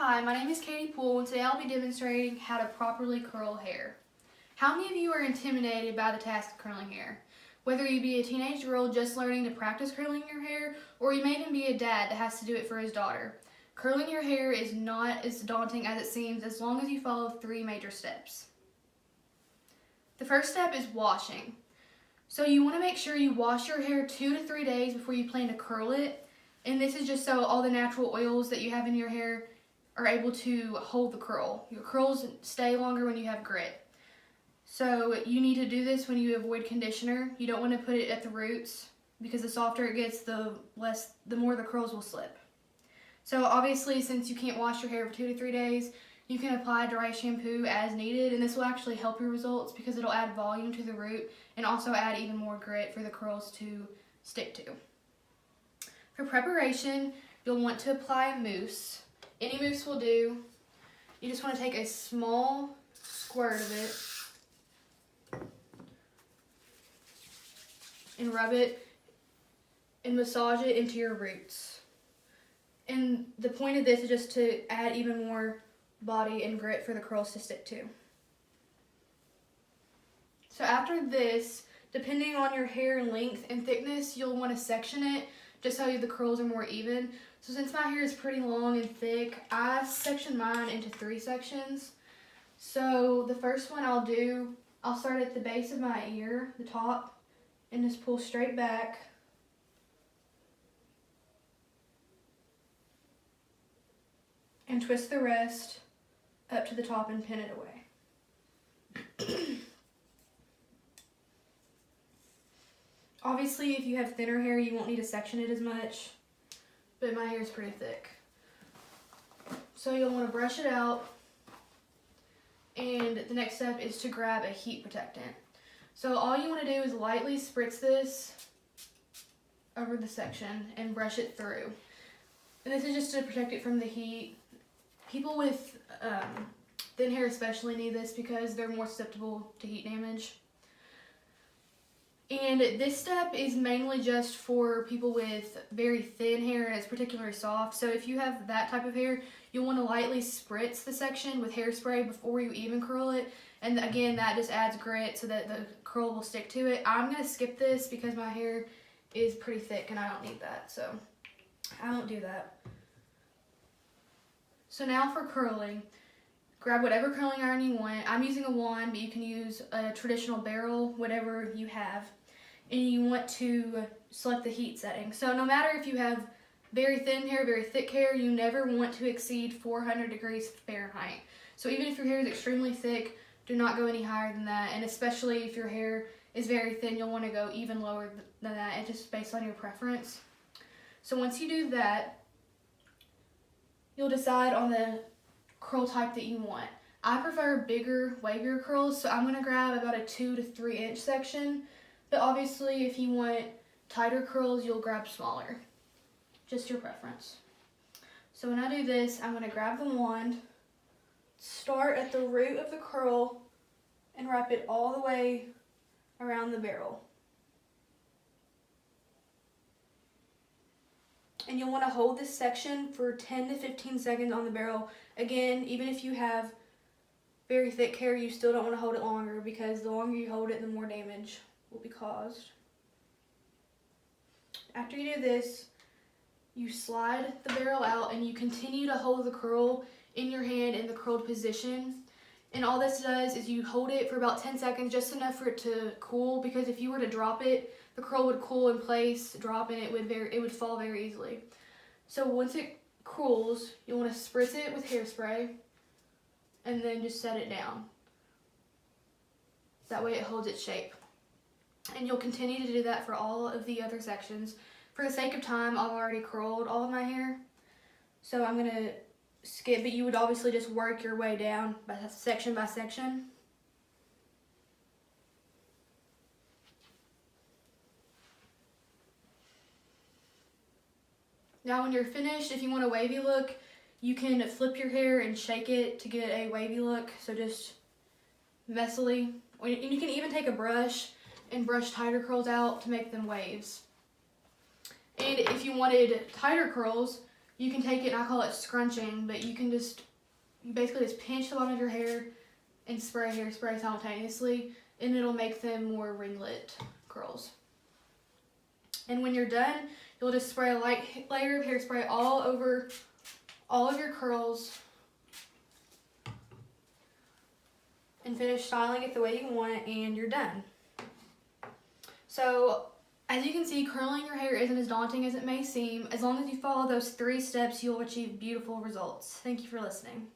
Hi, my name is Katie Poole, and today I'll be demonstrating how to properly curl hair. How many of you are intimidated by the task of curling hair? Whether you be a teenage girl just learning to practice curling your hair, or you may even be a dad that has to do it for his daughter. Curling your hair is not as daunting as it seems as long as you follow 3 major steps. The first step is washing. So you want to make sure you wash your hair 2 to 3 days before you plan to curl it. And this is just so all the natural oils that you have in your hair are able to hold the curl. Your curls stay longer when you have grit. So you need to do this when you avoid conditioner. You don't want to put it at the roots because the softer it gets, the more the curls will slip. So obviously, since you can't wash your hair for 2 to 3 days, you can apply dry shampoo as needed, and this will actually help your results because it'll add volume to the root and also add even more grit for the curls to stick to. For preparation, you'll want to apply a mousse. Any mousse will do. You just want to take a small squirt of it and rub it and massage it into your roots. And the point of this is just to add even more body and grit for the curls to stick to. So after this, depending on your hair length and thickness, you'll want to section it just so the curls are more even. So since my hair is pretty long and thick, I section mine into 3 sections. So the first one I'll start at the base of my ear, the top, and just pull straight back. And twist the rest up to the top and pin it away. Obviously, if you have thinner hair, you won't need to section it as much, but my hair is pretty thick. So you'll want to brush it out, and the next step is to grab a heat protectant. So all you want to do is lightly spritz this over the section and brush it through. And this is just to protect it from the heat. People with thin hair especially need this because they're more susceptible to heat damage. And this step is mainly just for people with very thin hair and it's particularly soft. So if you have that type of hair, you'll want to lightly spritz the section with hairspray before you even curl it. And again, that just adds grit so that the curl will stick to it. I'm going to skip this because my hair is pretty thick and I don't need that. So I won't do that. So now for curling, grab whatever curling iron you want. I'm using a wand, but you can use a traditional barrel, whatever you have. And you want to select the heat setting. So no matter if you have very thin hair, very thick hair, you never want to exceed 400 degrees Fahrenheit. So even if your hair is extremely thick, do not go any higher than that. And especially if your hair is very thin, you'll want to go even lower than that. It's just based on your preference. So once you do that, you'll decide on the curl type that you want. I prefer bigger, wavier curls, so I'm going to grab about a 2 to 3 inch section. But obviously, if you want tighter curls, you'll grab smaller. Just your preference. So when I do this, I'm going to grab the wand, start at the root of the curl, and wrap it all the way around the barrel. And you'll want to hold this section for 10 to 15 seconds on the barrel. Again, even if you have very thick hair, you still don't want to hold it longer because the longer you hold it, the more damage will be caused. After you do this, you slide the barrel out and you continue to hold the curl in your hand in the curled position. And all this does is you hold it for about 10 seconds, just enough for it to cool, because if you were to drop it, the curl would cool in place, drop, and it would fall very easily. So once it cools, you'll want to spritz it with hairspray and then just set it down. That way it holds its shape. And you'll continue to do that for all of the other sections. For the sake of time, I've already curled all of my hair, so I'm going to skip, but you would obviously just work your way down by section. Now when you're finished, if you want a wavy look, you can flip your hair and shake it to get a wavy look, so just messily. And you can even take a brush and brush tighter curls out to make them waves. And if you wanted tighter curls, you can take it, and I call it scrunching, but you basically just pinch the bottom of your hair and hairspray simultaneously, and it'll make them more ringlet curls. And when you're done, you'll just spray a light layer of hairspray all over all of your curls and finish styling it the way you want it, and you're done. So, as you can see, curling your hair isn't as daunting as it may seem. As long as you follow those 3 steps, you'll achieve beautiful results. Thank you for listening.